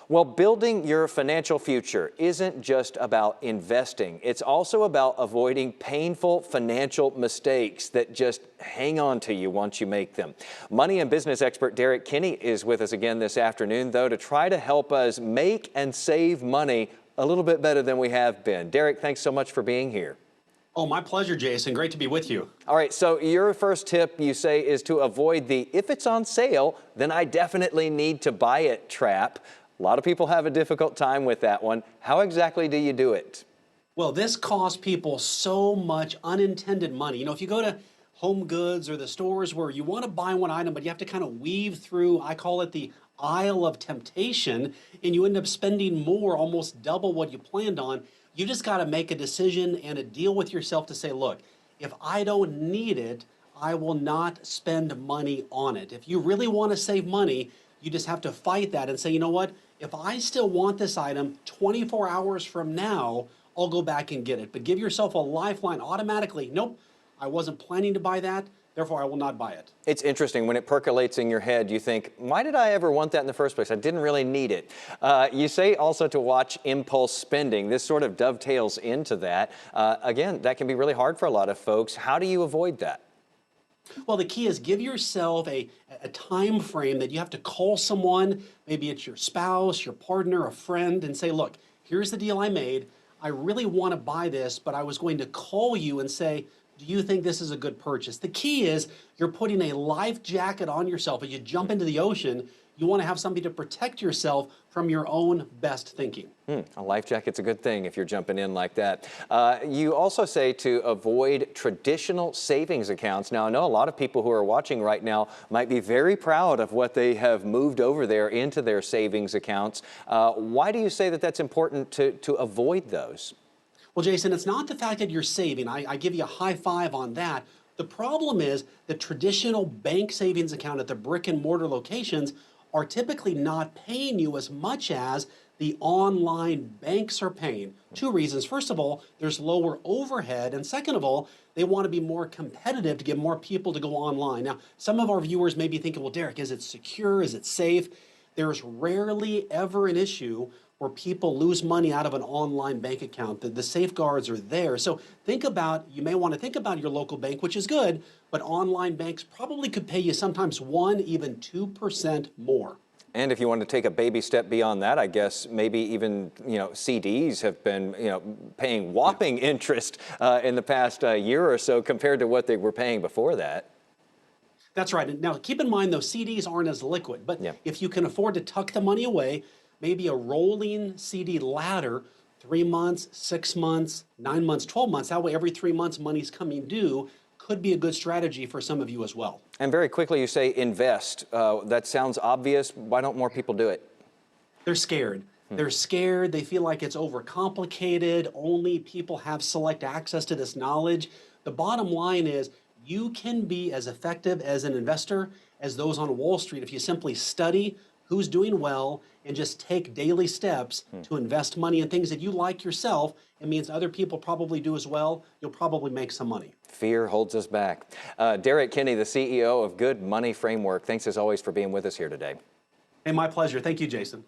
Well, building your financial future isn't just about investing. It's also about avoiding painful financial mistakes that just hang on to you once you make them. Money and business expert Derrick Kinney is with us again this afternoon, though, to try to help us make and save money a little bit better than we have been. Derrick, thanks so much for being here. Oh, my pleasure, Jason. Great to be with you. All right, so your first tip, you say, is to avoid the "if it's on sale, then I definitely need to buy it" trap. A lot of people have a difficult time with that one. How exactly do you do it? Well, this costs people so much unintended money. If you go to Home Goods or the stores where you want to buy one item, but you have to kind of weave through, I call it the aisle of temptation, and you end up spending more, almost double what you planned on. You just got to make a decision and a deal with yourself to say, look, if I don't need it, I will not spend money on it. If you really want to save money, you just have to fight that and say, you know what? If I still want this item 24 hours from now, I'll go back and get it. But give yourself a lifeline automatically. Nope, I wasn't planning to buy that, therefore I will not buy it. It's interesting when it percolates in your head, you think, why did I ever want that in the first place? I didn't really need it. You say also to watch impulse spending. This sort of dovetails into that. Again, that can be really hard for a lot of folks. How do you avoid that? Well, the key is give yourself a time frame that you have to call someone, maybe it's your spouse, your partner, a friend, and say, look, here's the deal I made. I really want to buy this, but I was going to call you and say, do you think this is a good purchase? The key is you're putting a life jacket on yourself. As you jump into the ocean, you want to have something to protect yourself from your own best thinking. A life jacket's a good thing if you're jumping in like that. You also say to avoid traditional savings accounts. Now, I know a lot of people who are watching right now might be very proud of what they have moved over there into their savings accounts. Why do you say that that's important to avoid those? Well, Jason, it's not the fact that you're saving. I give you a high five on that. The problem is the traditional bank savings account at the brick and mortar locations are typically not paying you as much as the online banks are paying. Two reasons. First of all, there's lower overhead. And second of all, they want to be more competitive to get more people to go online. Now, some of our viewers may be thinking, well, Derrick, is it secure? Is it safe? There's rarely ever an issue where people lose money out of an online bank account. The safeguards are there. So you may want to think about your local bank, which is good, but online banks probably could pay you sometimes 1%, even 2% more. And if you want to take a baby step beyond that, I guess maybe even, CDs have been, paying whopping interest in the past year or so compared to what they were paying before that. That's right. Now, keep in mind, though, CDs aren't as liquid, but if you can afford to tuck the money away, maybe a rolling CD ladder, 3 months, 6 months, 9 months, 12 months, that way every 3 months money's coming due, could be a good strategy for some of you as well. And very quickly you say invest. That sounds obvious. Why don't more people do it? They're scared. They're scared. They feel like it's overcomplicated. Only people have select access to this knowledge. The bottom line is you can be as effective as an investor as those on Wall Street if you simply study who's doing well and just take daily steps to invest money in things that you like yourself. It means other people probably do as well. You'll probably make some money. Fear holds us back. Derrick Kinney, the CEO of Good Money Framework. Thanks as always for being with us here today. Hey, my pleasure. Thank you, Jason.